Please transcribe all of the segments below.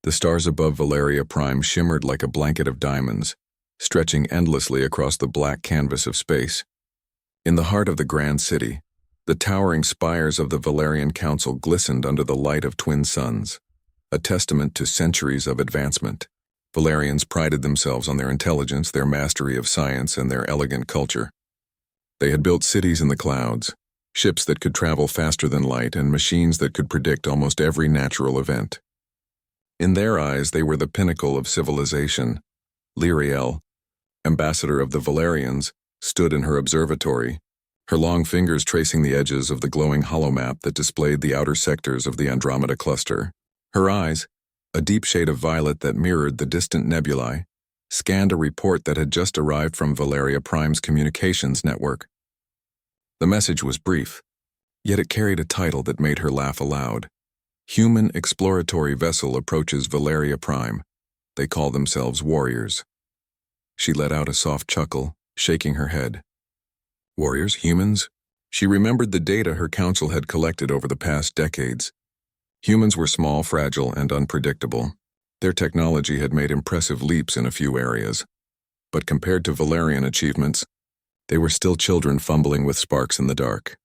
The stars above Valeria Prime shimmered like a blanket of diamonds, stretching endlessly across the black canvas of space. In the heart of the grand city, the towering spires of the Valerian Council glistened under the light of twin suns, a testament to centuries of advancement. Valerians prided themselves on their intelligence, their mastery of science, and their elegant culture. They had built cities in the clouds, ships that could travel faster than light, and machines that could predict almost every natural event. In their eyes, they were the pinnacle of civilization. Lyriel, ambassador of the Valerians, stood in her observatory, her long fingers tracing the edges of the glowing holomap that displayed the outer sectors of the Andromeda cluster. Her eyes, a deep shade of violet that mirrored the distant nebulae, scanned a report that had just arrived from Valeria Prime's communications network. The message was brief, yet it carried a title that made her laugh aloud. Human exploratory vessel approaches Valeria Prime. They call themselves warriors. She let out a soft chuckle, shaking her head. Warriors? Humans? She remembered the data her council had collected over the past decades. Humans were small, fragile, and unpredictable. Their technology had made impressive leaps in a few areas. But compared to Valerian achievements, they were still children fumbling with sparks in the dark.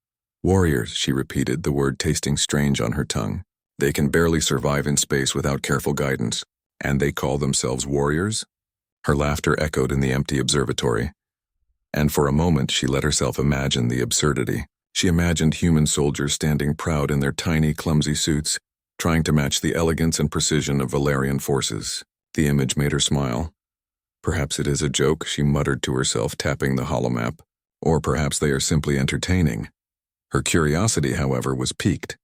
Warriors, she repeated, the word tasting strange on her tongue. They can barely survive in space without careful guidance. And they call themselves warriors? Her laughter echoed in the empty observatory. And for a moment she let herself imagine the absurdity. She imagined human soldiers standing proud in their tiny, clumsy suits, trying to match the elegance and precision of Valerian forces. The image made her smile. Perhaps it is a joke, she muttered to herself, tapping the holomap. Or perhaps they are simply entertaining. Her curiosity, however, was piqued.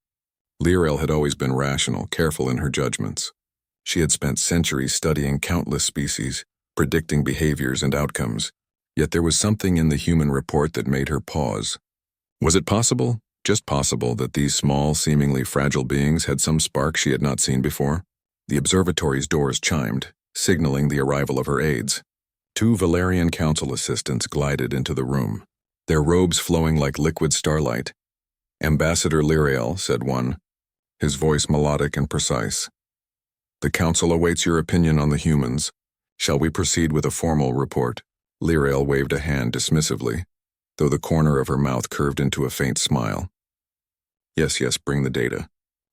Lyriel had always been rational, careful in her judgments. She had spent centuries studying countless species, predicting behaviors and outcomes. Yet there was something in the human report that made her pause. Was it possible, just possible, that these small, seemingly fragile beings had some spark she had not seen before? The observatory's doors chimed, signaling the arrival of her aides. 2 Valerian council assistants glided into the room, their robes flowing like liquid starlight. Ambassador Lyriel, said one, his voice melodic and precise. The council awaits your opinion on the humans. Shall we proceed with a formal report? Lyriel waved a hand dismissively, though the corner of her mouth curved into a faint smile. Yes, bring the data.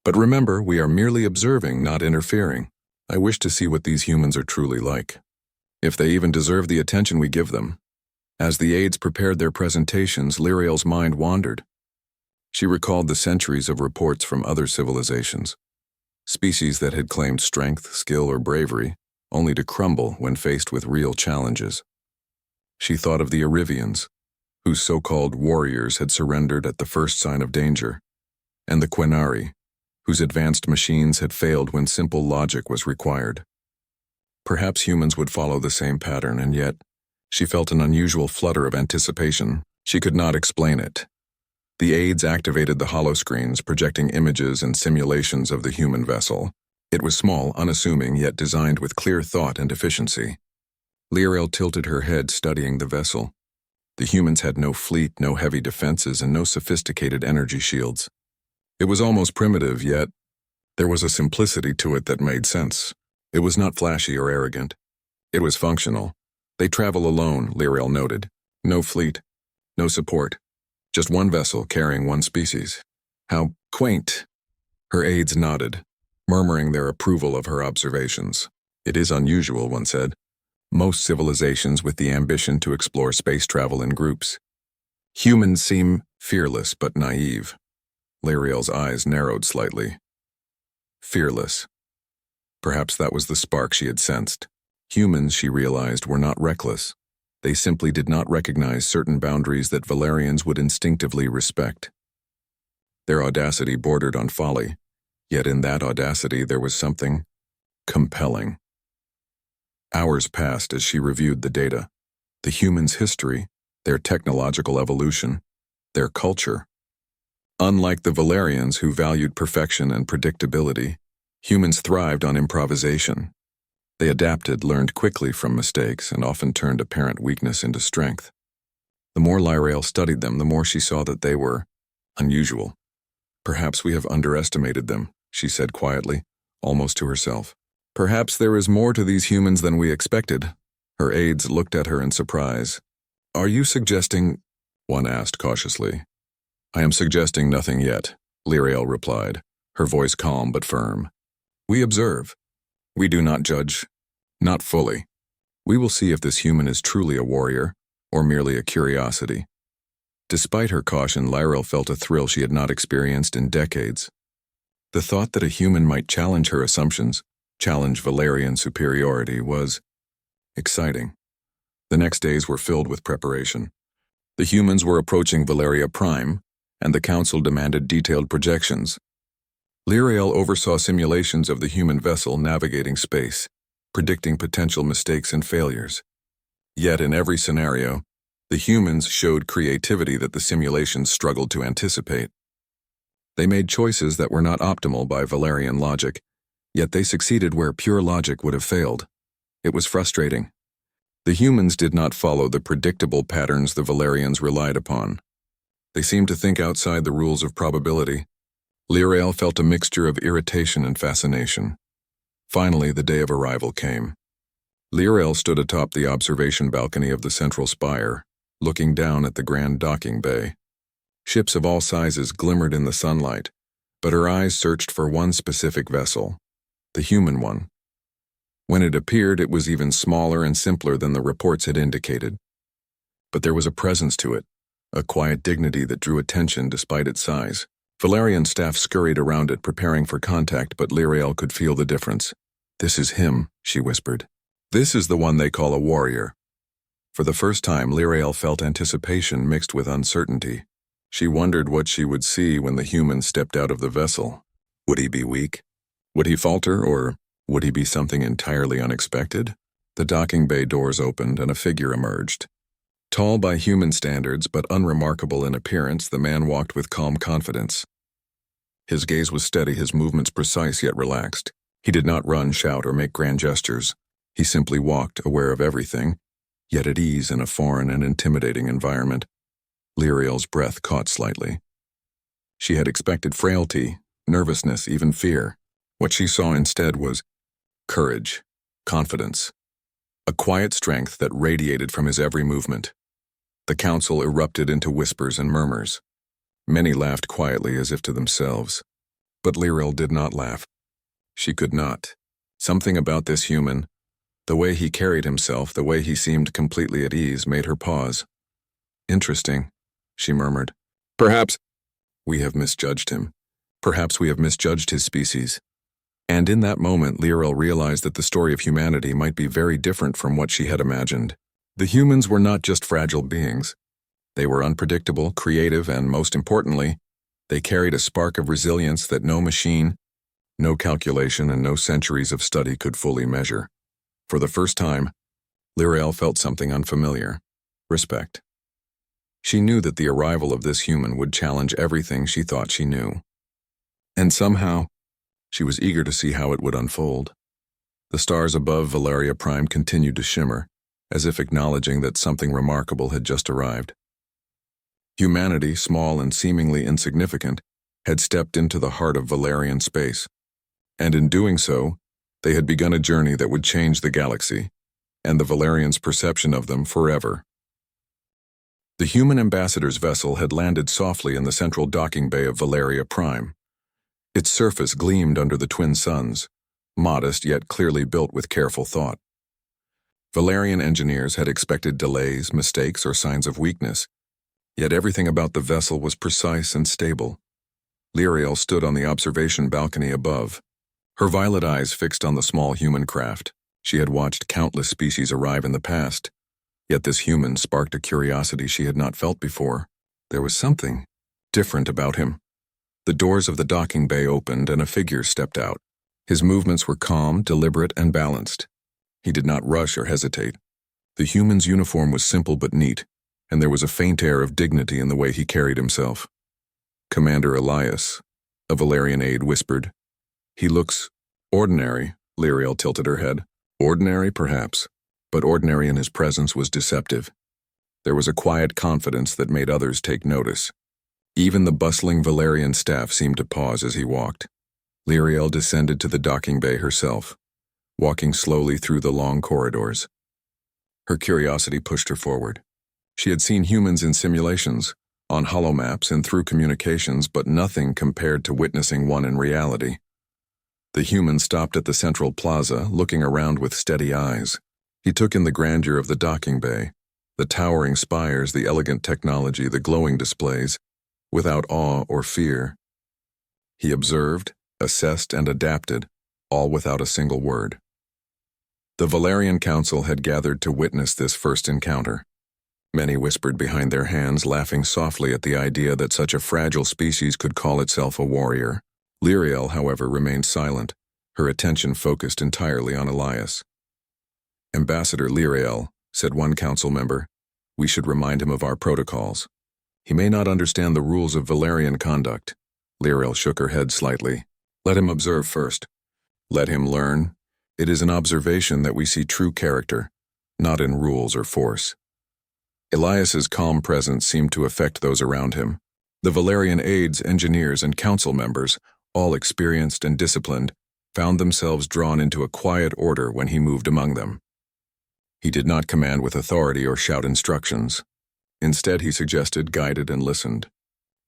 But remember, we are merely observing, not interfering. I wish to see what these humans are truly like. If they even deserve the attention we give them. As the aides prepared their presentations, Lyriel's mind wandered. She recalled the centuries of reports from other civilizations. Species that had claimed strength, skill, or bravery, only to crumble when faced with real challenges. She thought of the Arivians, whose so-called warriors had surrendered at the first sign of danger, and the Quinari, whose advanced machines had failed when simple logic was required. Perhaps humans would follow the same pattern, and yet, she felt an unusual flutter of anticipation. She could not explain it. The aides activated the holoscreens, projecting images and simulations of the human vessel. It was small, unassuming, yet designed with clear thought and efficiency. Lyriel tilted her head, studying the vessel. The humans had no fleet, no heavy defenses, and no sophisticated energy shields. It was almost primitive, yet there was a simplicity to it that made sense. It was not flashy or arrogant. It was functional. They travel alone, Lyriel noted. No fleet, no support. Just one vessel carrying one species. How quaint. Her aides nodded, murmuring their approval of her observations. It is unusual, one said. Most civilizations with the ambition to explore space travel in groups. Humans seem fearless but naive. Lyriel's eyes narrowed slightly. Fearless. Perhaps that was the spark she had sensed. Humans, she realized, were not reckless. They simply did not recognize certain boundaries that Valerians would instinctively respect. Their audacity bordered on folly, yet in that audacity there was something compelling. Hours passed as she reviewed the data. The humans' history, their technological evolution, their culture. Unlike the Valerians, who valued perfection and predictability, humans thrived on improvisation. They adapted, learned quickly from mistakes, and often turned apparent weakness into strength. The more Lyriel studied them, the more she saw that they were unusual. Perhaps we have underestimated them, she said quietly, almost to herself. Perhaps there is more to these humans than we expected. Her aides looked at her in surprise. Are you suggesting? One asked cautiously. I am suggesting nothing yet, Lyrael replied, her voice calm but firm. We observe. We do not judge. Not fully. We will see if this human is truly a warrior, or merely a curiosity. Despite her caution, Lyrael felt a thrill she had not experienced in decades. The thought that a human might challenge her assumptions, challenge Valerian superiority, was exciting. The next days were filled with preparation. The humans were approaching Valeria Prime, and the Council demanded detailed projections. Lyrael oversaw simulations of the human vessel navigating space, predicting potential mistakes and failures. Yet in every scenario, the humans showed creativity that the simulations struggled to anticipate. They made choices that were not optimal by Valerian logic, yet they succeeded where pure logic would have failed. It was frustrating. The humans did not follow the predictable patterns the Valerians relied upon. They seemed to think outside the rules of probability. Lyrael felt a mixture of irritation and fascination. Finally, the day of arrival came. Lyrael stood atop the observation balcony of the central spire, looking down at the grand docking bay. Ships of all sizes glimmered in the sunlight, but her eyes searched for one specific vessel, the human one. When it appeared, it was even smaller and simpler than the reports had indicated. But there was a presence to it, a quiet dignity that drew attention despite its size. Valerian staff scurried around it, preparing for contact, but Lyrael could feel the difference. This is him, she whispered. This is the one they call a warrior. For the first time, Lyrael felt anticipation mixed with uncertainty. She wondered what she would see when the human stepped out of the vessel. Would he be weak? Would he falter, or would he be something entirely unexpected? The docking bay doors opened and a figure emerged. Tall by human standards but unremarkable in appearance, the man walked with calm confidence. His gaze was steady, his movements precise yet relaxed. He did not run, shout, or make grand gestures. He simply walked, aware of everything, yet at ease in a foreign and intimidating environment. Lyrael's breath caught slightly. She had expected frailty, nervousness, even fear. What she saw instead was courage, confidence, a quiet strength that radiated from his every movement. The council erupted into whispers and murmurs. Many laughed quietly as if to themselves. But Lyrael did not laugh. She could not. Something about this human, the way he carried himself, the way he seemed completely at ease, made her pause. Interesting, she murmured. Perhaps we have misjudged him. Perhaps we have misjudged his species. And in that moment, Lyrael realized that the story of humanity might be very different from what she had imagined. The humans were not just fragile beings. They were unpredictable, creative, and most importantly, they carried a spark of resilience that no machine, no calculation, and no centuries of study could fully measure. For the first time, Lyrael felt something unfamiliar: respect. She knew that the arrival of this human would challenge everything she thought she knew. And somehow, she was eager to see how it would unfold. The stars above Valeria Prime continued to shimmer, as if acknowledging that something remarkable had just arrived. Humanity, small and seemingly insignificant, had stepped into the heart of Valerian space, and in doing so, they had begun a journey that would change the galaxy, and the Valerians' perception of them forever. The human ambassador's vessel had landed softly in the central docking bay of Valeria Prime. Its surface gleamed under the twin suns, modest yet clearly built with careful thought. Valerian engineers had expected delays, mistakes, or signs of weakness, yet everything about the vessel was precise and stable. Lyrael stood on the observation balcony above, her violet eyes fixed on the small human craft. She had watched countless species arrive in the past, yet this human sparked a curiosity she had not felt before. There was something different about him. The doors of the docking bay opened and a figure stepped out. His movements were calm, deliberate, and balanced. He did not rush or hesitate. The human's uniform was simple but neat, and there was a faint air of dignity in the way he carried himself. Commander Elias, a Valerian aide, whispered. He looks ordinary, Lyrael tilted her head. Ordinary, perhaps, but ordinary in his presence was deceptive. There was a quiet confidence that made others take notice. Even the bustling Valerian staff seemed to pause as he walked. Lyrael descended to the docking bay herself. walking slowly through the long corridors. Her curiosity pushed her forward. She had seen humans in simulations, on holomaps and through communications, but nothing compared to witnessing one in reality. The human stopped at the central plaza, looking around with steady eyes. He took in the grandeur of the docking bay, the towering spires, the elegant technology, the glowing displays, without awe or fear. He observed, assessed, and adapted, all without a single word. The Valerian Council had gathered to witness this first encounter. Many whispered behind their hands, laughing softly at the idea that such a fragile species could call itself a warrior. Lyriel, however, remained silent, her attention focused entirely on Elias. "Ambassador Lyriel," said one council member, "we should remind him of our protocols. He may not understand the rules of Valerian conduct." Lyriel shook her head slightly. "Let him observe first. Let him learn. It is in observation that we see true character, not in rules or force." Elias's calm presence seemed to affect those around him. The Valerian aides, engineers, and council members, all experienced and disciplined, found themselves drawn into a quiet order when he moved among them. He did not command with authority or shout instructions. Instead, he suggested, guided, and listened.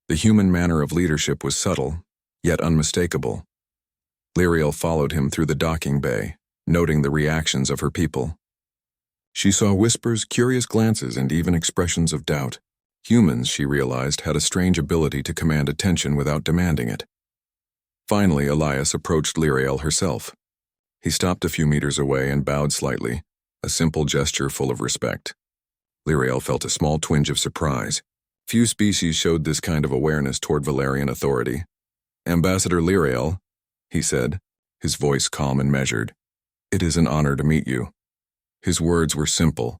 The human manner of leadership was subtle, yet unmistakable. Lyriel followed him through the docking bay, noting the reactions of her people. She saw whispers, curious glances, and even expressions of doubt. Humans, she realized, had a strange ability to command attention without demanding it. Finally, Elias approached Lyriel herself. He stopped a few meters away and bowed slightly, a simple gesture full of respect. Lyriel felt a small twinge of surprise. Few species showed this kind of awareness toward Valerian authority. "Ambassador Lyriel," he said, his voice calm and measured, "it is an honor to meet you." His words were simple,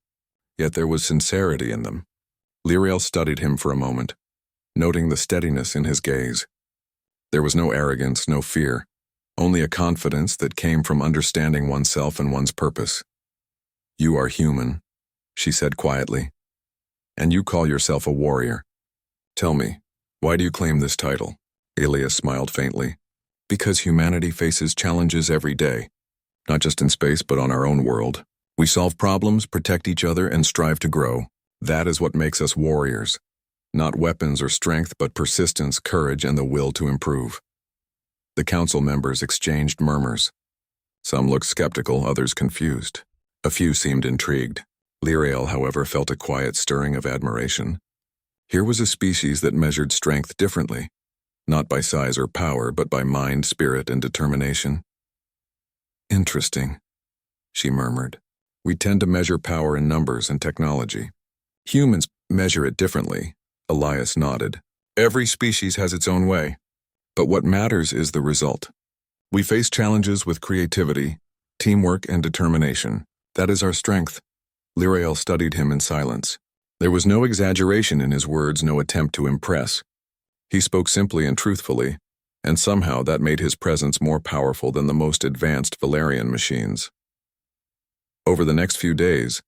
yet there was sincerity in them. Lyriel studied him for a moment, noting the steadiness in his gaze. There was no arrogance, no fear, only a confidence that came from understanding oneself and one's purpose. "You are human," she said quietly, "and you call yourself a warrior. Tell me, why do you claim this title?" Elias smiled faintly. "Because humanity faces challenges every day, not just in space but on our own world. We solve problems, protect each other, and strive to grow. That is what makes us warriors. Not weapons or strength, but persistence, courage, and the will to improve." The council members exchanged murmurs. Some looked skeptical, others confused. A few seemed intrigued. Lyriel, however, felt a quiet stirring of admiration. Here was a species that measured strength differently, not by size or power, but by mind, spirit, and determination. "Interesting," she murmured. "We tend to measure power in numbers and technology. Humans measure it differently." Elias nodded. "Every species has its own way, but what matters is the result. We face challenges with creativity, teamwork, and determination. That is our strength." Lyriel studied him in silence. There was no exaggeration in his words, no attempt to impress. He spoke simply and truthfully, and somehow that made his presence more powerful than the most advanced Valerian machines. Over the next few days,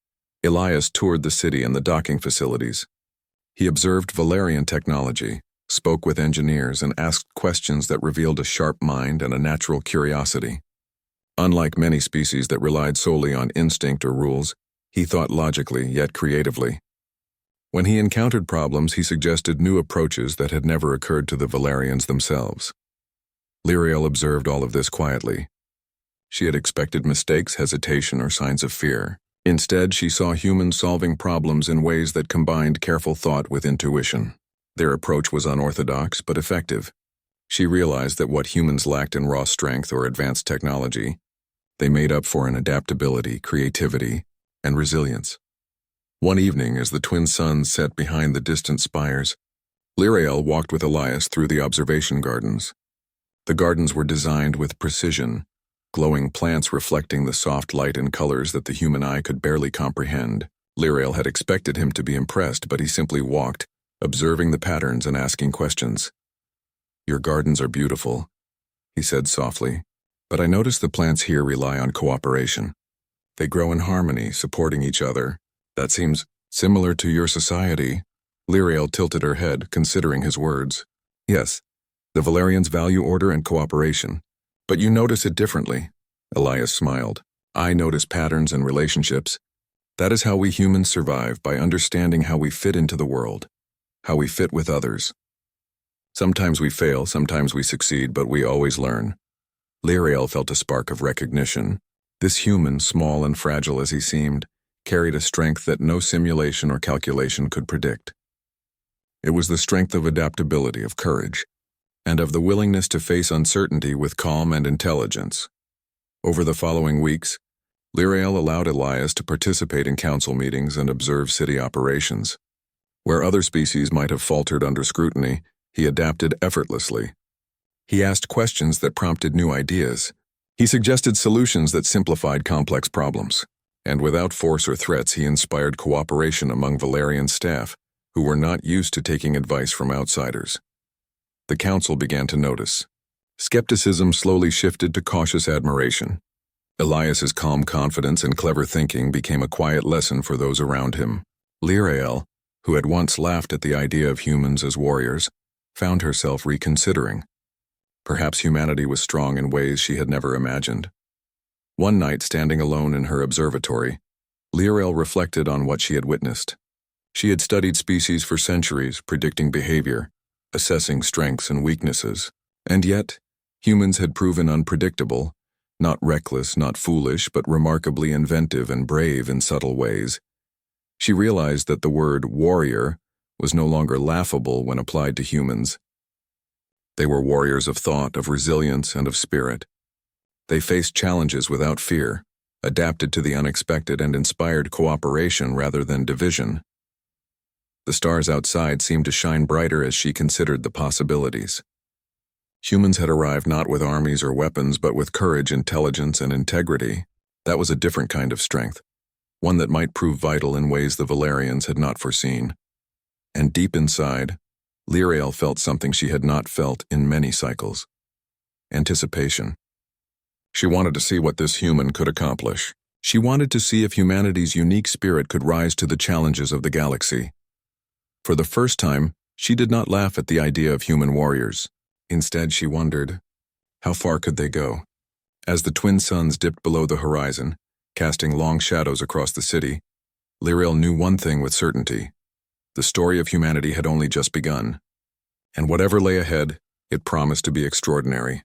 Elias toured the city and the docking facilities. He observed Valerian technology, spoke with engineers, and asked questions that revealed a sharp mind and a natural curiosity. Unlike many species that relied solely on instinct or rules, he thought logically yet creatively. When he encountered problems, he suggested new approaches that had never occurred to the Valerians themselves. Lyriel observed all of this quietly. She had expected mistakes, hesitation, or signs of fear. Instead, she saw humans solving problems in ways that combined careful thought with intuition. Their approach was unorthodox but effective. She realized that what humans lacked in raw strength or advanced technology, they made up for in adaptability, creativity, and resilience. One evening, as the twin suns set behind the distant spires, Lyriel walked with Elias through the observation gardens. The gardens were designed with precision, glowing plants reflecting the soft light and colors that the human eye could barely comprehend. Lyriel had expected him to be impressed, but he simply walked, observing the patterns and asking questions. "Your gardens are beautiful," he said softly, "but I notice the plants here rely on cooperation. They grow in harmony, supporting each other. That seems similar to your society." Lyriel tilted her head, considering his words. "Yes, the Valerians value order and cooperation, but you notice it differently." Elias smiled. I notice patterns and relationships. That is how we humans survive, by understanding how we fit into the world, how we fit with others. Sometimes we fail, sometimes we succeed, but we always learn. Lyrael felt a spark of recognition. This human, small and fragile as he seemed, carried a strength that no simulation or calculation could predict. It was the strength of adaptability, of courage, and of the willingness to face uncertainty with calm and intelligence. Over the following weeks, Lyrael allowed Elias to participate in council meetings and observe city operations. Where other species might have faltered under scrutiny, he adapted effortlessly. He asked questions that prompted new ideas. He suggested solutions that simplified complex problems. And without force or threats, he inspired cooperation among Valerian staff, who were not used to taking advice from outsiders. The council began to notice. Skepticism slowly shifted to cautious admiration. Elias's calm confidence and clever thinking became a quiet lesson for those around him. Lyrael, who had once laughed at the idea of humans as warriors, found herself reconsidering. Perhaps humanity was strong in ways she had never imagined. One night, standing alone in her observatory, Lyrael reflected on what she had witnessed. She had studied species for centuries, predicting behavior, assessing strengths and weaknesses, and yet, humans had proven unpredictable, not reckless, not foolish, but remarkably inventive and brave in subtle ways. She realized that the word warrior was no longer laughable when applied to humans. They were warriors of thought, of resilience, and of spirit. They faced challenges without fear, adapted to the unexpected, and inspired cooperation rather than division. The stars outside seemed to shine brighter as she considered the possibilities. Humans had arrived not with armies or weapons, but with courage, intelligence, and integrity. That was a different kind of strength, one that might prove vital in ways the Valerians had not foreseen. And deep inside, Lyrael felt something she had not felt in many cycles: anticipation. She wanted to see what this human could accomplish. She wanted to see if humanity's unique spirit could rise to the challenges of the galaxy. For the first time, she did not laugh at the idea of human warriors. Instead, she wondered, how far could they go? As the twin suns dipped below the horizon, casting long shadows across the city, Lyrael knew one thing with certainty: the story of humanity had only just begun. And whatever lay ahead, it promised to be extraordinary.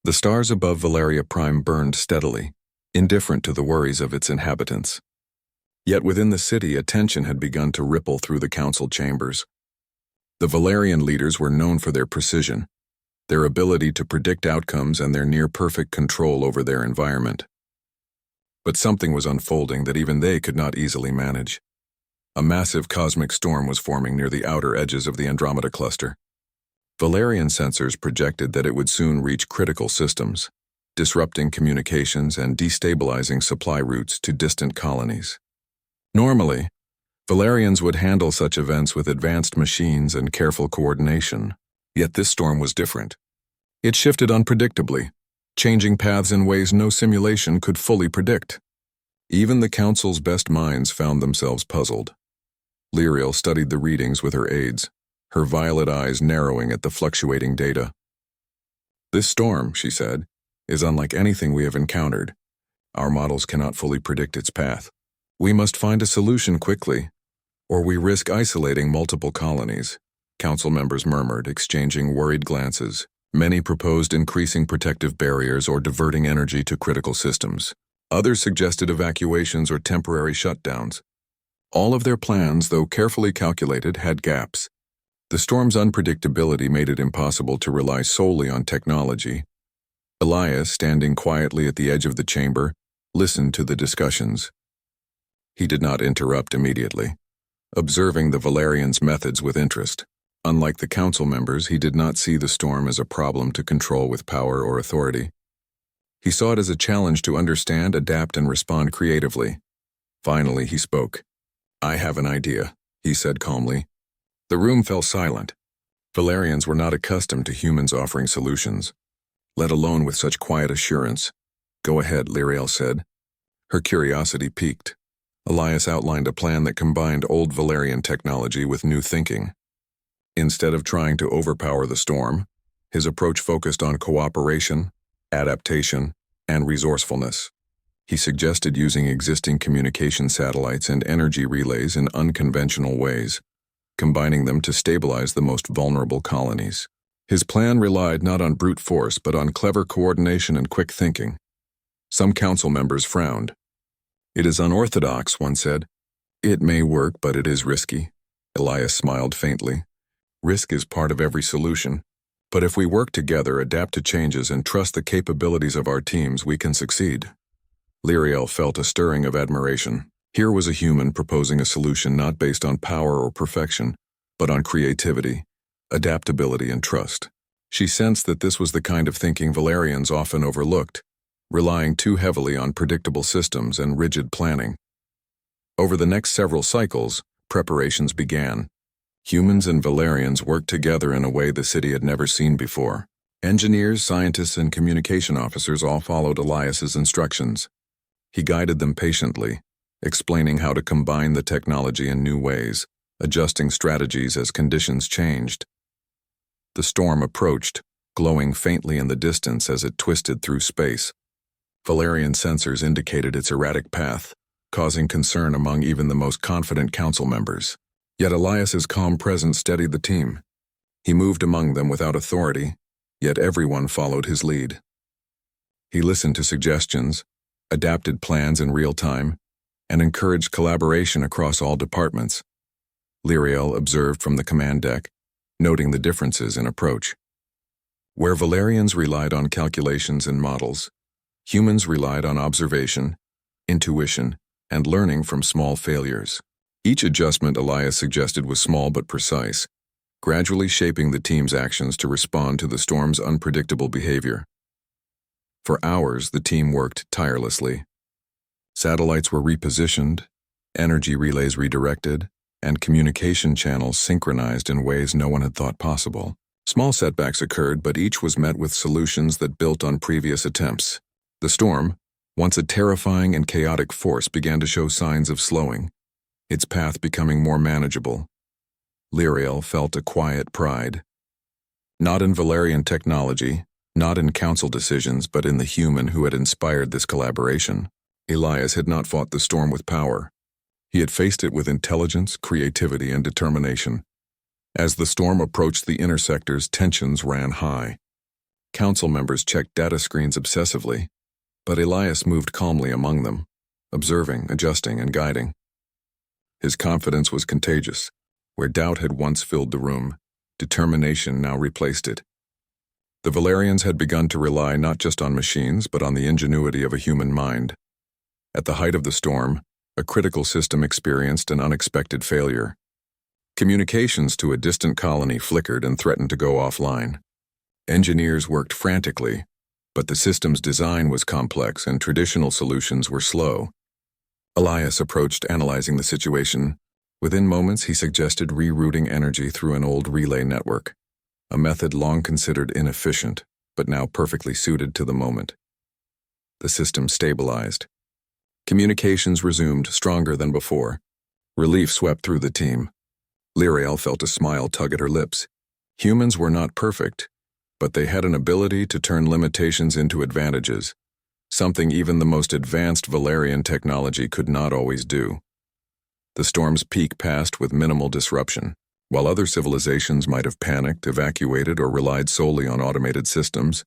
The stars above Valeria Prime burned steadily, indifferent to the worries of its inhabitants. Yet within the city, a tension had begun to ripple through the council chambers. The Valerian leaders were known for their precision, their ability to predict outcomes, and their near-perfect control over their environment. But something was unfolding that even they could not easily manage. A massive cosmic storm was forming near the outer edges of the Andromeda cluster. Valerian sensors projected that it would soon reach critical systems, disrupting communications and destabilizing supply routes to distant colonies. Normally, Valerians would handle such events with advanced machines and careful coordination, yet this storm was different. It shifted unpredictably, changing paths in ways no simulation could fully predict. Even the Council's best minds found themselves puzzled. Lyrael studied the readings with her aides, her violet eyes narrowing at the fluctuating data. "This storm," she said, "is unlike anything we have encountered. Our models cannot fully predict its path. We must find a solution quickly, or we risk isolating multiple colonies." Council members murmured, exchanging worried glances. Many proposed increasing protective barriers or diverting energy to critical systems. Others suggested evacuations or temporary shutdowns. All of their plans, though carefully calculated, had gaps. The storm's unpredictability made it impossible to rely solely on technology. Elias, standing quietly at the edge of the chamber, listened to the discussions. He did not interrupt immediately, observing the Valerians' methods with interest. Unlike the council members, he did not see the storm as a problem to control with power or authority. He saw it as a challenge to understand, adapt, and respond creatively. Finally, he spoke. "I have an idea," he said calmly. The room fell silent. Valerians were not accustomed to humans offering solutions, let alone with such quiet assurance. "Go ahead," Lyrael said. Her curiosity piqued. Elias outlined a plan that combined old Valerian technology with new thinking. Instead of trying to overpower the storm, his approach focused on cooperation, adaptation, and resourcefulness. He suggested using existing communication satellites and energy relays in unconventional ways, combining them to stabilize the most vulnerable colonies. His plan relied not on brute force but on clever coordination and quick thinking. Some council members frowned. "It is unorthodox," one said. "It may work, but it is risky." Elias smiled faintly. "Risk is part of every solution. But if we work together, adapt to changes, and trust the capabilities of our teams, we can succeed." Lyriel felt a stirring of admiration. Here was a human proposing a solution not based on power or perfection, but on creativity, adaptability, and trust. She sensed that this was the kind of thinking Valerians often overlooked, relying too heavily on predictable systems and rigid planning. Over the next several cycles, preparations began. Humans and Valerians worked together in a way the city had never seen before. Engineers, scientists, and communication officers all followed Elias's instructions. He guided them patiently, explaining how to combine the technology in new ways, adjusting strategies as conditions changed. The storm approached, glowing faintly in the distance as it twisted through space. Valerian sensors indicated its erratic path, causing concern among even the most confident council members. Yet Elias's calm presence steadied the team. He moved among them without authority, yet everyone followed his lead. He listened to suggestions, adapted plans in real time, and encouraged collaboration across all departments. Lyriel observed from the command deck, noting the differences in approach. Where Valerians relied on calculations and models, humans relied on observation, intuition, and learning from small failures. Each adjustment Elias suggested was small but precise, gradually shaping the team's actions to respond to the storm's unpredictable behavior. For hours, the team worked tirelessly. Satellites were repositioned, energy relays redirected, and communication channels synchronized in ways no one had thought possible. Small setbacks occurred, but each was met with solutions that built on previous attempts. The storm, once a terrifying and chaotic force, began to show signs of slowing, its path becoming more manageable. Lyriel felt a quiet pride. Not in Valerian technology, not in council decisions, but in the human who had inspired this collaboration. Elias had not fought the storm with power. He had faced it with intelligence, creativity, and determination. As the storm approached the inner sectors, tensions ran high. Council members checked data screens obsessively, but Elias moved calmly among them, observing, adjusting, and guiding. His confidence was contagious. Where doubt had once filled the room, determination now replaced it. The Valerians had begun to rely not just on machines, but on the ingenuity of a human mind. At the height of the storm, a critical system experienced an unexpected failure. Communications to a distant colony flickered and threatened to go offline. Engineers worked frantically, but the system's design was complex and traditional solutions were slow. Elias approached analyzing the situation. Within moments, he suggested rerouting energy through an old relay network, a method long considered inefficient, but now perfectly suited to the moment. The system stabilized. Communications resumed, stronger than before. Relief swept through the team. Lyriel felt a smile tug at her lips. Humans were not perfect, but they had an ability to turn limitations into advantages, something even the most advanced Valerian technology could not always do. The storm's peak passed with minimal disruption. While other civilizations might have panicked, evacuated, or relied solely on automated systems,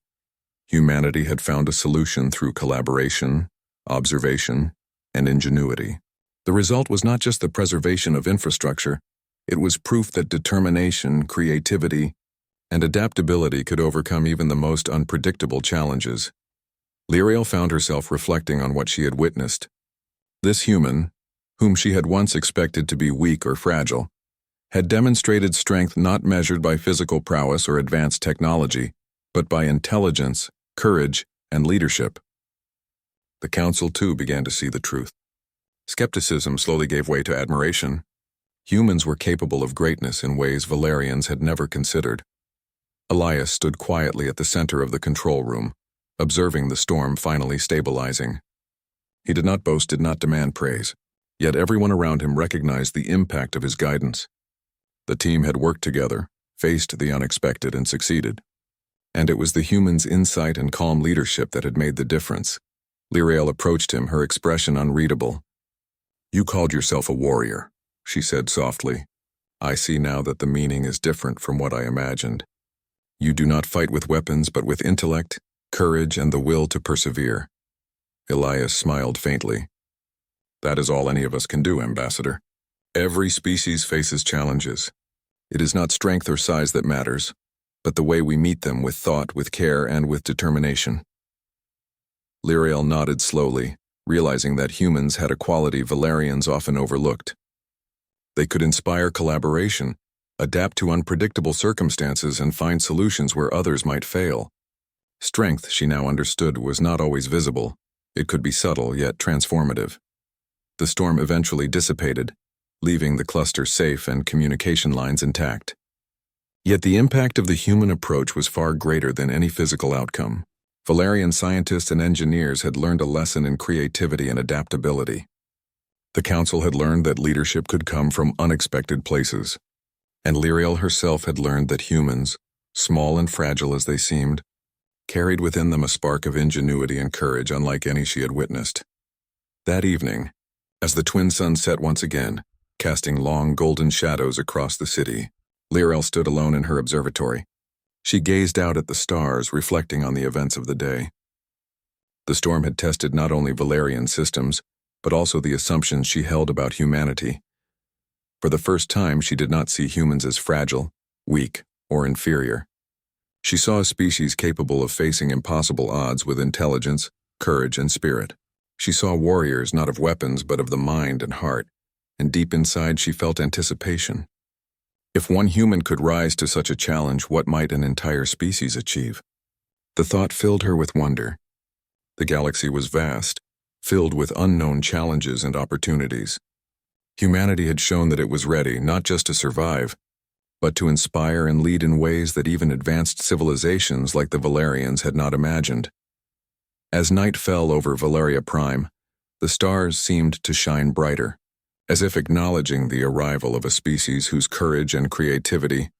humanity had found a solution through collaboration, observation, and ingenuity. The result was not just the preservation of infrastructure, it was proof that determination, creativity, and adaptability could overcome even the most unpredictable challenges. Lyriel found herself reflecting on what she had witnessed. This human, whom she had once expected to be weak or fragile, had demonstrated strength not measured by physical prowess or advanced technology, but by intelligence, courage, and leadership. The council, too, began to see the truth. Skepticism slowly gave way to admiration. Humans were capable of greatness in ways Valerians had never considered. Elias stood quietly at the center of the control room, observing the storm finally stabilizing. He did not boast, did not demand praise, yet everyone around him recognized the impact of his guidance. The team had worked together, faced the unexpected, and succeeded. And it was the human's insight and calm leadership that had made the difference. Lyrael approached him, her expression unreadable. "You called yourself a warrior," she said softly. "I see now that the meaning is different from what I imagined. You do not fight with weapons, but with intellect, courage, and the will to persevere." Elias smiled faintly. "That is all any of us can do, Ambassador. Every species faces challenges. It is not strength or size that matters, but the way we meet them with thought, with care, and with determination." Lyrael nodded slowly, realizing that humans had a quality Valerians often overlooked. They could inspire collaboration, adapt to unpredictable circumstances, and find solutions where others might fail. Strength, she now understood, was not always visible. It could be subtle, yet transformative. The storm eventually dissipated, leaving the cluster safe and communication lines intact. Yet the impact of the human approach was far greater than any physical outcome. Valerian scientists and engineers had learned a lesson in creativity and adaptability. The Council had learned that leadership could come from unexpected places, and Lyrael herself had learned that humans, small and fragile as they seemed, carried within them a spark of ingenuity and courage unlike any she had witnessed. That evening, as the twin suns set once again, casting long golden shadows across the city, Lyrael stood alone in her observatory. She gazed out at the stars, reflecting on the events of the day. The storm had tested not only Valerian systems, but also the assumptions she held about humanity. For the first time, she did not see humans as fragile, weak, or inferior. She saw a species capable of facing impossible odds with intelligence, courage, and spirit. She saw warriors not of weapons but of the mind and heart, and deep inside she felt anticipation. If one human could rise to such a challenge, what might an entire species achieve? The thought filled her with wonder. The galaxy was vast, filled with unknown challenges and opportunities. Humanity had shown that it was ready not just to survive, but to inspire and lead in ways that even advanced civilizations like the Valerians had not imagined. As night fell over Valeria Prime, the stars seemed to shine brighter, as if acknowledging the arrival of a species whose courage and creativity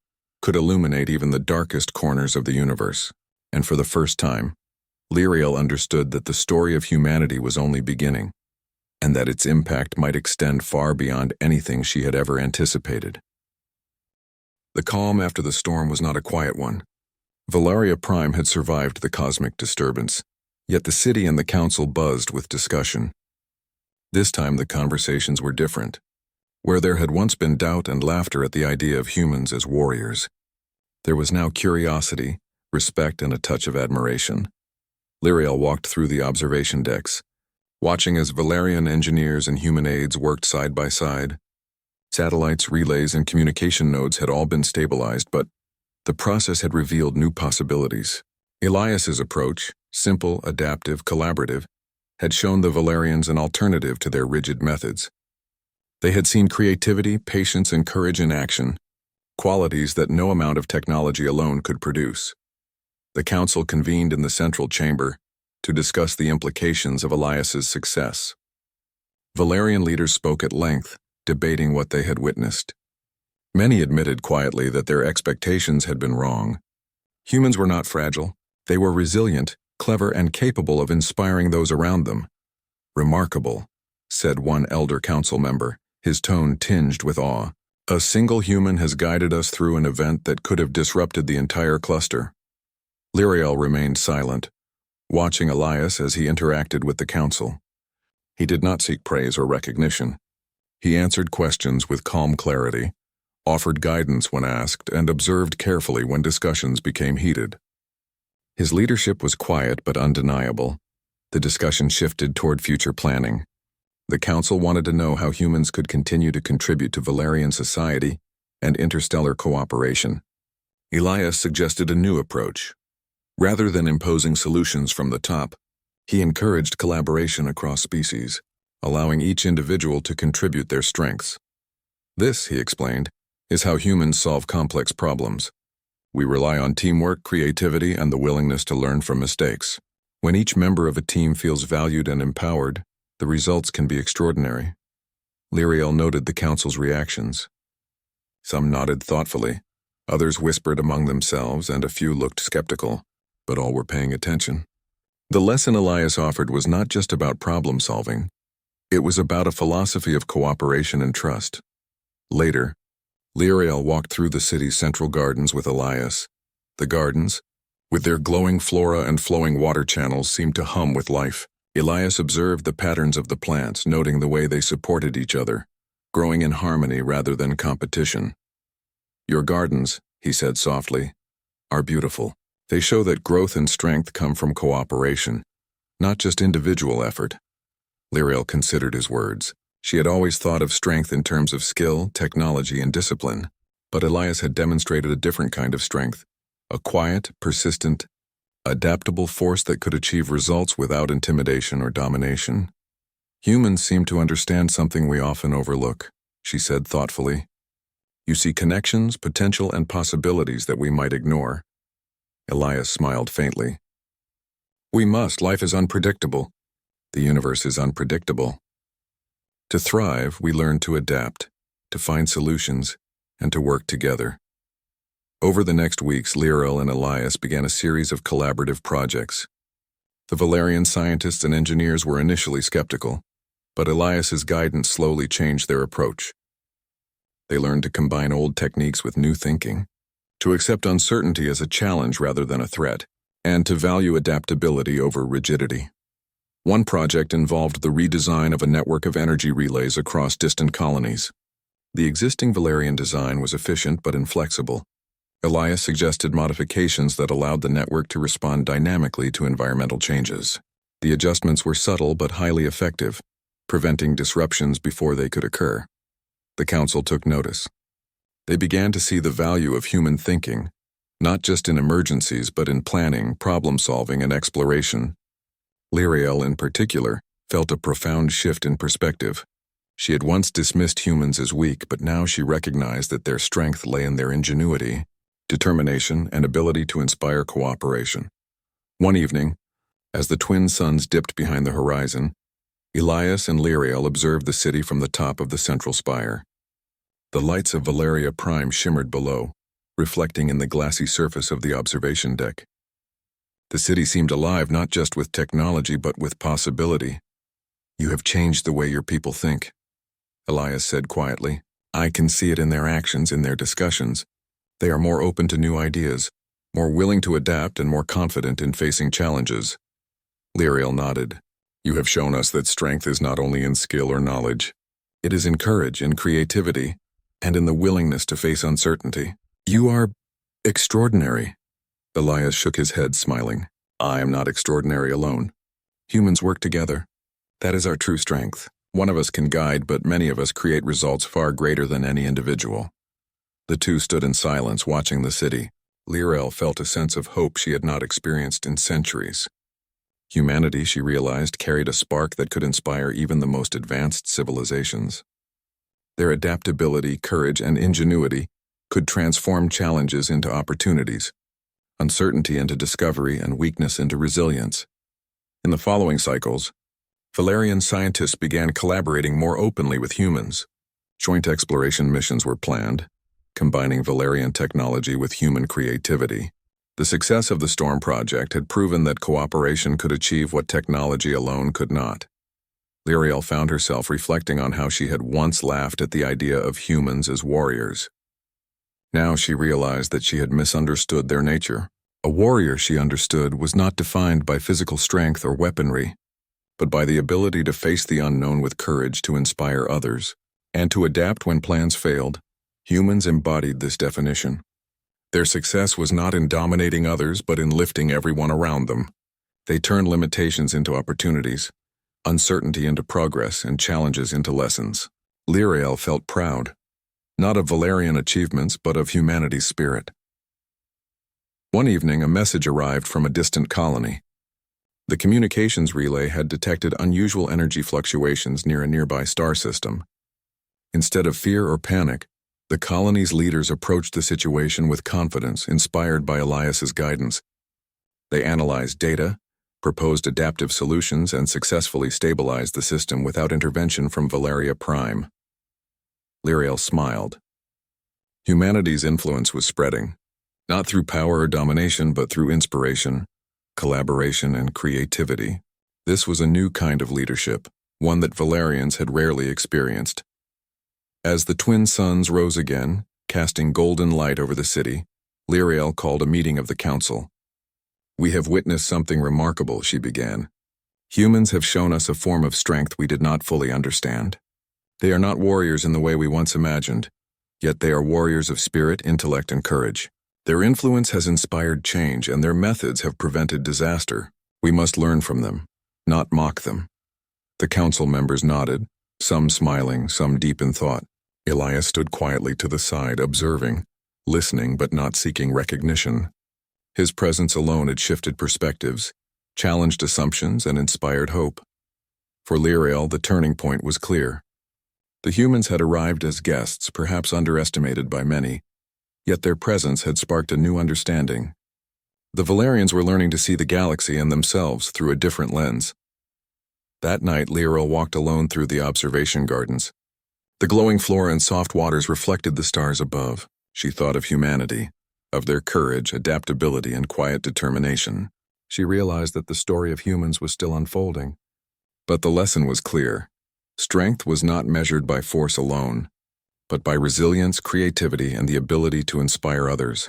could illuminate even the darkest corners of the universe. And for the first time, Lyrael understood that the story of humanity was only beginning, and that its impact might extend far beyond anything she had ever anticipated. The calm after the storm was not a quiet one. Valeria Prime had survived the cosmic disturbance, yet the city and the council buzzed with discussion. This time the conversations were different. Where there had once been doubt and laughter at the idea of humans as warriors, there was now curiosity, respect, and a touch of admiration. Lyrael walked through the observation decks, watching as Valerian engineers and human aides worked side by side. Satellites, relays, and communication nodes had all been stabilized, but the process had revealed new possibilities. Elias's approach, simple, adaptive, collaborative, had shown the Valerians an alternative to their rigid methods. They had seen creativity, patience, and courage in action, qualities that no amount of technology alone could produce. The council convened in the central chamber to discuss the implications of Elias's success. Valerian leaders spoke at length, debating what they had witnessed. Many admitted quietly that their expectations had been wrong. Humans were not fragile. They were resilient, clever, and capable of inspiring those around them. "Remarkable," said one elder council member, his tone tinged with awe. "A single human has guided us through an event that could have disrupted the entire cluster." Lyrael remained silent, watching Elias as he interacted with the council. He did not seek praise or recognition. He answered questions with calm clarity, offered guidance when asked, and observed carefully when discussions became heated. His leadership was quiet but undeniable. The discussion shifted toward future planning. The council wanted to know how humans could continue to contribute to Valerian society and interstellar cooperation. Elias suggested a new approach. Rather than imposing solutions from the top, he encouraged collaboration across species, allowing each individual to contribute their strengths. "This," he explained, "is how humans solve complex problems. We rely on teamwork, creativity, and the willingness to learn from mistakes. When each member of a team feels valued and empowered, the results can be extraordinary." Lyrael noted the council's reactions. Some nodded thoughtfully, others whispered among themselves, and a few looked skeptical, but all were paying attention. The lesson Elias offered was not just about problem solving. It was about a philosophy of cooperation and trust. Later, Lyrael walked through the city's central gardens with Elias. The gardens, with their glowing flora and flowing water channels, seemed to hum with life. Elias observed the patterns of the plants, noting the way they supported each other, growing in harmony rather than competition. "Your gardens," he said softly, "are beautiful. They show that growth and strength come from cooperation, not just individual effort." Lyrael considered his words. She had always thought of strength in terms of skill, technology, and discipline, but Elias had demonstrated a different kind of strength, a quiet, persistent, adaptable force that could achieve results without intimidation or domination. "Humans seem to understand something we often overlook," she said thoughtfully. "You see connections, potential, and possibilities that we might ignore." Elias smiled faintly. "We must. Life is unpredictable. The universe is unpredictable. To thrive, we learn to adapt, to find solutions, and to work together." Over the next weeks, Lyrael and Elias began a series of collaborative projects. The Valerian scientists and engineers were initially skeptical, but Elias's guidance slowly changed their approach. They learned to combine old techniques with new thinking, to accept uncertainty as a challenge rather than a threat, and to value adaptability over rigidity. One project involved the redesign of a network of energy relays across distant colonies. The existing Valerian design was efficient but inflexible. Elias suggested modifications that allowed the network to respond dynamically to environmental changes. The adjustments were subtle but highly effective, preventing disruptions before they could occur. The council took notice. They began to see the value of human thinking, not just in emergencies but in planning, problem-solving, and exploration. Lyrael, in particular, felt a profound shift in perspective. She had once dismissed humans as weak, but now she recognized that their strength lay in their ingenuity, determination, and ability to inspire cooperation. One evening, as the twin suns dipped behind the horizon, Elias and Lyrael observed the city from the top of the central spire. The lights of GalacticPrime shimmered below, reflecting in the glassy surface of the observation deck. The city seemed alive not just with technology but with possibility. "You have changed the way your people think," Elias said quietly. "I can see it in their actions, in their discussions. They are more open to new ideas, more willing to adapt, and more confident in facing challenges." Lyrael nodded. "You have shown us that strength is not only in skill or knowledge. It is in courage, in creativity, and in the willingness to face uncertainty. You are extraordinary." Elias shook his head, smiling. "I am not extraordinary alone. Humans work together. That is our true strength. One of us can guide, but many of us create results far greater than any individual." The two stood in silence, watching the city. Lyrael felt a sense of hope she had not experienced in centuries. Humanity, she realized, carried a spark that could inspire even the most advanced civilizations. Their adaptability, courage, and ingenuity could transform challenges into opportunities, uncertainty into discovery, and weakness into resilience. In the following cycles, Valerian scientists began collaborating more openly with humans. Joint exploration missions were planned, combining Valerian technology with human creativity. The success of the Storm project had proven that cooperation could achieve what technology alone could not. Lyrael found herself reflecting on how she had once laughed at the idea of humans as warriors. Now she realized that she had misunderstood their nature. A warrior, she understood, was not defined by physical strength or weaponry, but by the ability to face the unknown with courage, to inspire others, and to adapt when plans failed. Humans embodied this definition. Their success was not in dominating others, but in lifting everyone around them. They turned limitations into opportunities, uncertainty into progress, and challenges into lessons. Lyrael felt proud, not of Valerian achievements, but of humanity's spirit. One evening, a message arrived from a distant colony. The communications relay had detected unusual energy fluctuations near a nearby star system. Instead of fear or panic, the colony's leaders approached the situation with confidence, inspired by Elias's guidance. They analyzed data, proposed adaptive solutions, and successfully stabilized the system without intervention from GalacticPrime. Lyrael smiled. Humanity's influence was spreading, not through power or domination, but through inspiration, collaboration, and creativity. This was a new kind of leadership, one that Valerians had rarely experienced. As the twin suns rose again, casting golden light over the city, Lyrael called a meeting of the council. "We have witnessed something remarkable," she began. "Humans have shown us a form of strength we did not fully understand. They are not warriors in the way we once imagined, yet they are warriors of spirit, intellect, and courage. Their influence has inspired change, and their methods have prevented disaster. We must learn from them, not mock them." The council members nodded, some smiling, some deep in thought. Elias stood quietly to the side, observing, listening but not seeking recognition. His presence alone had shifted perspectives, challenged assumptions, and inspired hope. For Lyrael, the turning point was clear. The humans had arrived as guests, perhaps underestimated by many, yet their presence had sparked a new understanding. The Valerians were learning to see the galaxy and themselves through a different lens. That night, Lyrael walked alone through the observation gardens. The glowing flora and soft waters reflected the stars above. She thought of humanity, of their courage, adaptability, and quiet determination. She realized that the story of humans was still unfolding. But the lesson was clear. Strength was not measured by force alone, but by resilience, creativity, and the ability to inspire others.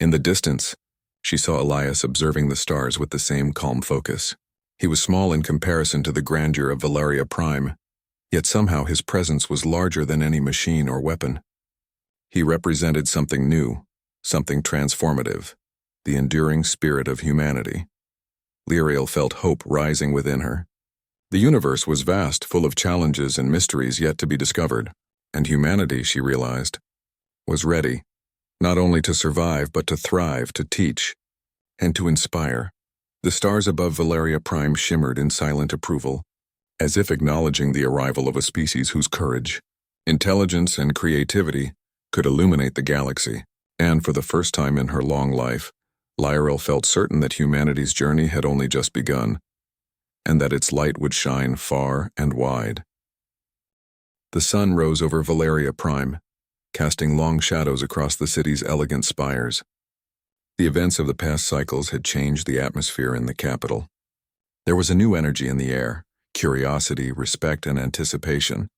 In the distance, she saw Elias observing the stars with the same calm focus. He was small in comparison to the grandeur of Valeria Prime, yet somehow his presence was larger than any machine or weapon. He represented something new, something transformative, the enduring spirit of humanity. Lyrael felt hope rising within her. The universe was vast, full of challenges and mysteries yet to be discovered, and humanity, she realized, was ready, not only to survive but to thrive, to teach, and to inspire. The stars above Valeria Prime shimmered in silent approval, as if acknowledging the arrival of a species whose courage, intelligence, and creativity could illuminate the galaxy. And for the first time in her long life, Lyrael felt certain that humanity's journey had only just begun, and that its light would shine far and wide. The sun rose over Valeria Prime, casting long shadows across the city's elegant spires. The events of the past cycles had changed the atmosphere in the capital. There was a new energy in the air, curiosity, respect, and anticipation.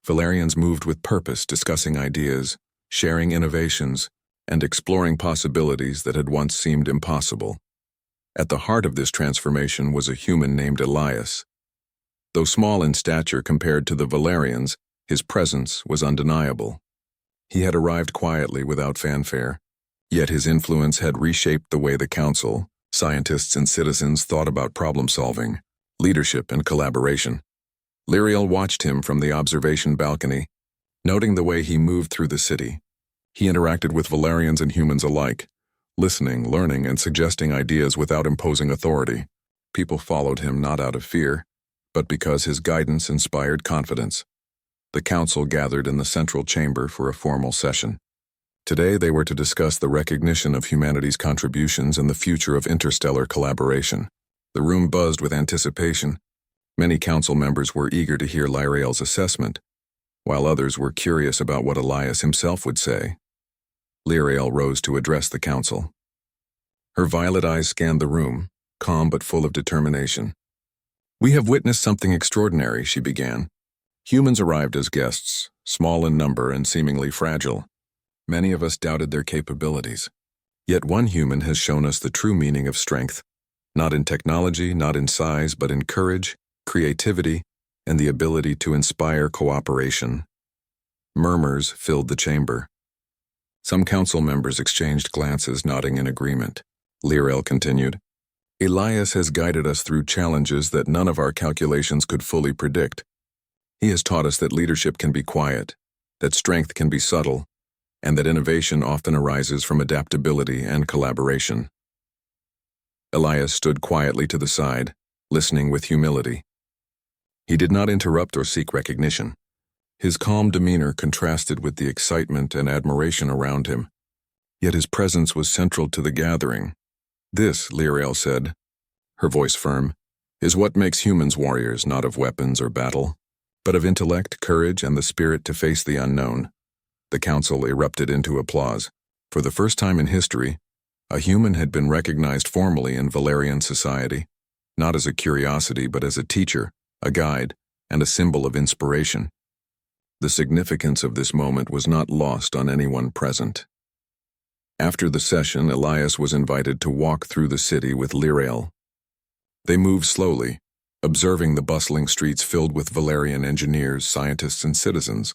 Valerians moved with purpose, discussing ideas, sharing innovations, and exploring possibilities that had once seemed impossible. At the heart of this transformation was a human named Elias. Though small in stature compared to the Valerians, his presence was undeniable. He had arrived quietly without fanfare, yet his influence had reshaped the way the council, scientists, and citizens thought about problem-solving, leadership, and collaboration. Lyrael watched him from the observation balcony, noting the way he moved through the city. He interacted with Valerians and humans alike, listening, learning, and suggesting ideas without imposing authority. People followed him not out of fear, but because his guidance inspired confidence. The council gathered in the central chamber for a formal session. Today they were to discuss the recognition of humanity's contributions and the future of interstellar collaboration. The room buzzed with anticipation. Many council members were eager to hear Lyrael's assessment, while others were curious about what Elias himself would say. Lyrael rose to address the council. Her violet eyes scanned the room, calm but full of determination. "We have witnessed something extraordinary," she began. "Humans arrived as guests, small in number and seemingly fragile. Many of us doubted their capabilities. Yet one human has shown us the true meaning of strength, not in technology, not in size, but in courage, creativity, and the ability to inspire cooperation." Murmurs filled the chamber. Some council members exchanged glances, nodding in agreement. Lyrael continued, "Elias has guided us through challenges that none of our calculations could fully predict. He has taught us that leadership can be quiet, that strength can be subtle, and that innovation often arises from adaptability and collaboration." Elias stood quietly to the side, listening with humility. He did not interrupt or seek recognition. His calm demeanor contrasted with the excitement and admiration around him. Yet his presence was central to the gathering. "This," Lyrael said, her voice firm, "is what makes humans warriors, not of weapons or battle, but of intellect, courage, and the spirit to face the unknown." The council erupted into applause. For the first time in history, A human had been recognized formally in Valerian society, not as a curiosity but as a teacher, a guide, and a symbol of inspiration. The significance of this moment was not lost on anyone present. After the session, Elias was invited to walk through the city with Lyrael. They moved slowly, observing the bustling streets filled with Valerian engineers, scientists, and citizens,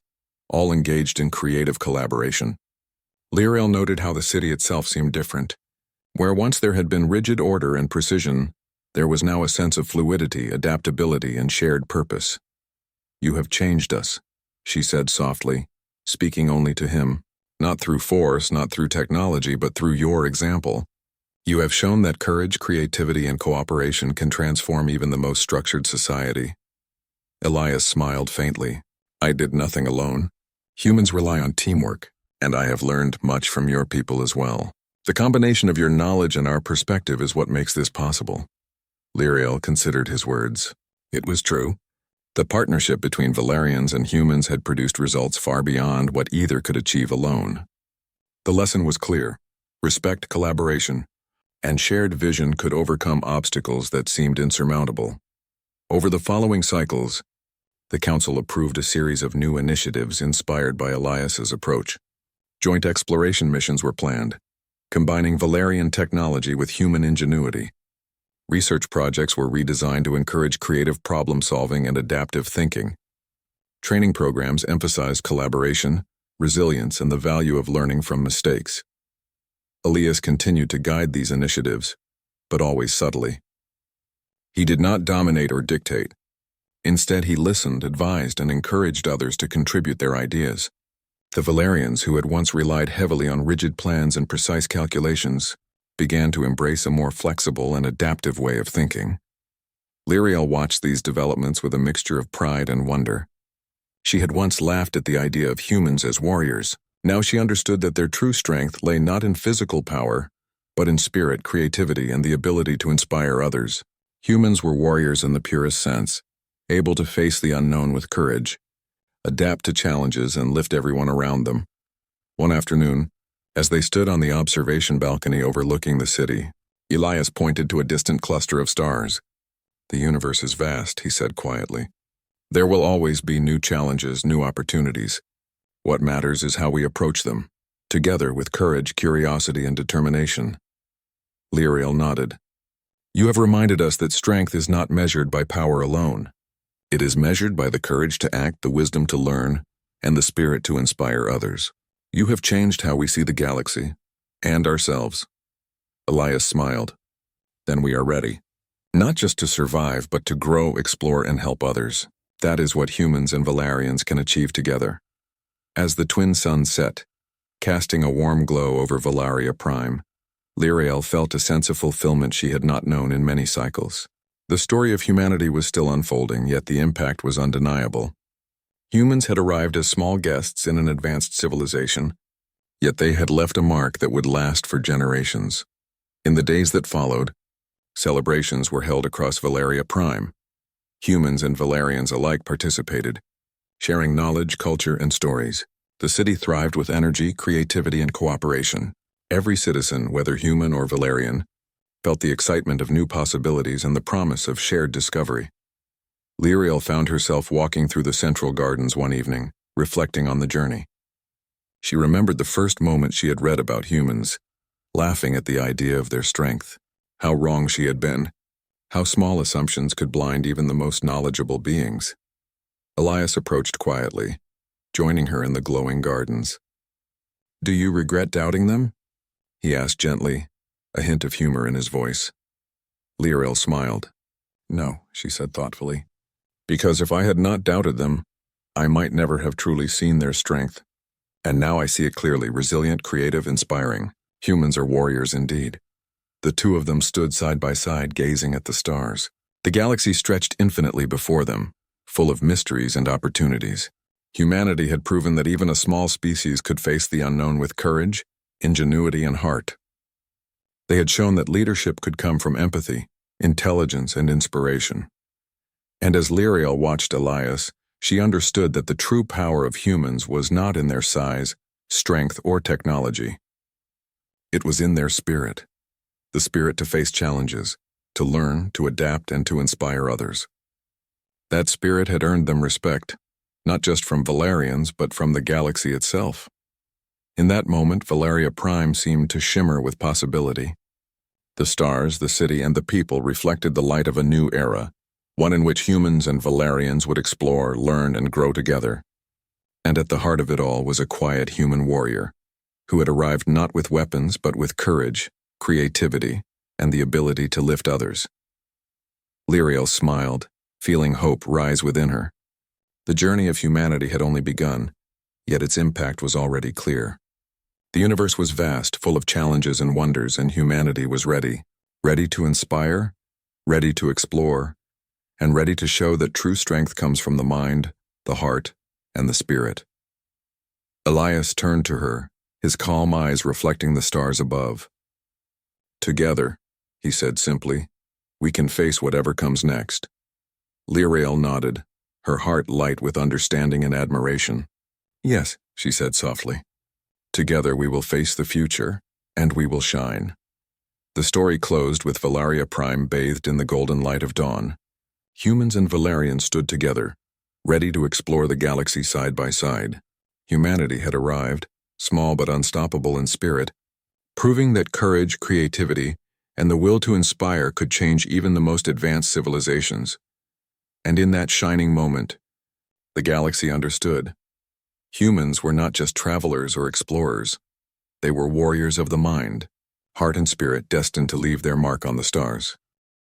all engaged in creative collaboration. Lyrael noted how the city itself seemed different. Where once there had been rigid order and precision, there was now a sense of fluidity, adaptability, and shared purpose. "You have changed us," she said softly, speaking only to him, not through force, not through technology, but through your example. "You have shown that courage, creativity, and cooperation can transform even the most structured society." Elias smiled faintly. "I did nothing alone. Humans rely on teamwork, and I have learned much from your people as well. The combination of your knowledge and our perspective is what makes this possible." Lyrael considered his words. It was true. The partnership between Valerians and humans had produced results far beyond what either could achieve alone. The lesson was clear. Respect, collaboration, and shared vision could overcome obstacles that seemed insurmountable. Over the following cycles, the Council approved a series of new initiatives inspired by Elias's approach. Joint exploration missions were planned, combining Valerian technology with human ingenuity. Research projects were redesigned to encourage creative problem-solving and adaptive thinking. Training programs emphasized collaboration, resilience, and the value of learning from mistakes. Elias continued to guide these initiatives, but always subtly. He did not dominate or dictate. Instead, he listened, advised, and encouraged others to contribute their ideas. The Valerians, who had once relied heavily on rigid plans and precise calculations, began to embrace a more flexible and adaptive way of thinking. Lyrael watched these developments with a mixture of pride and wonder. She had once laughed at the idea of humans as warriors. Now she understood that their true strength lay not in physical power, but in spirit, creativity, and the ability to inspire others. Humans were warriors in the purest sense, able to face the unknown with courage, adapt to challenges, and lift everyone around them. One afternoon, as they stood on the observation balcony overlooking the city, Elias pointed to a distant cluster of stars. "The universe is vast," he said quietly. "There will always be new challenges, new opportunities. What matters is how we approach them, together with courage, curiosity, and determination." Lyrael nodded. "You have reminded us that strength is not measured by power alone. It is measured by the courage to act, the wisdom to learn, and the spirit to inspire others. You have changed how we see the galaxy, and ourselves." Elias smiled. "Then we are ready. Not just to survive, but to grow, explore, and help others. That is what humans and Valerians can achieve together." As the twin suns set, casting a warm glow over Valeria Prime, Lyrael felt a sense of fulfillment she had not known in many cycles. The story of humanity was still unfolding, yet the impact was undeniable. Humans had arrived as small guests in an advanced civilization, yet they had left a mark that would last for generations. In the days that followed, celebrations were held across Valeria Prime. Humans and Valerians alike participated, sharing knowledge, culture, and stories. The city thrived with energy, creativity, and cooperation. Every citizen, whether human or Valerian, felt the excitement of new possibilities and the promise of shared discovery. Lyrael found herself walking through the central gardens one evening, reflecting on the journey. She remembered the first moment she had read about humans, laughing at the idea of their strength, how wrong she had been, how small assumptions could blind even the most knowledgeable beings. Elias approached quietly, joining her in the glowing gardens. "Do you regret doubting them?" he asked gently, a hint of humor in his voice. Lyrael smiled. "No," she said thoughtfully. "Because if I had not doubted them, I might never have truly seen their strength. And now I see it clearly, resilient, creative, inspiring. Humans are warriors indeed." The two of them stood side by side, gazing at the stars. The galaxy stretched infinitely before them, full of mysteries and opportunities. Humanity had proven that even a small species could face the unknown with courage, ingenuity, and heart. They had shown that leadership could come from empathy, intelligence, and inspiration. And as Lyrael watched Elias, she understood that the true power of humans was not in their size, strength, or technology. It was in their spirit. The spirit to face challenges, to learn, to adapt, and to inspire others. That spirit had earned them respect, not just from Valerians, but from the galaxy itself. In that moment, Valeria Prime seemed to shimmer with possibility. The stars, the city, and the people reflected the light of a new era, one in which humans and Valerians would explore, learn, and grow together. And at the heart of it all was a quiet human warrior, who had arrived not with weapons but with courage, creativity, and the ability to lift others. Lyriel smiled, feeling hope rise within her. The journey of humanity had only begun, yet its impact was already clear. The universe was vast, full of challenges and wonders, and humanity was ready to inspire, ready to explore, and ready to show that true strength comes from the mind, the heart, and the spirit. Elias turned to her, his calm eyes reflecting the stars above. "Together," he said simply, "we can face whatever comes next." Lyriel nodded, her heart light with understanding and admiration. "Yes," she said softly. "Together we will face the future, and we will shine." The story closed with Valeria Prime bathed in the golden light of dawn. Humans and Valerians stood together, ready to explore the galaxy side by side. Humanity had arrived, small but unstoppable in spirit, proving that courage, creativity, and the will to inspire could change even the most advanced civilizations. And in that shining moment, the galaxy understood. Humans were not just travelers or explorers. They were warriors of the mind, heart and spirit destined to leave their mark on the stars.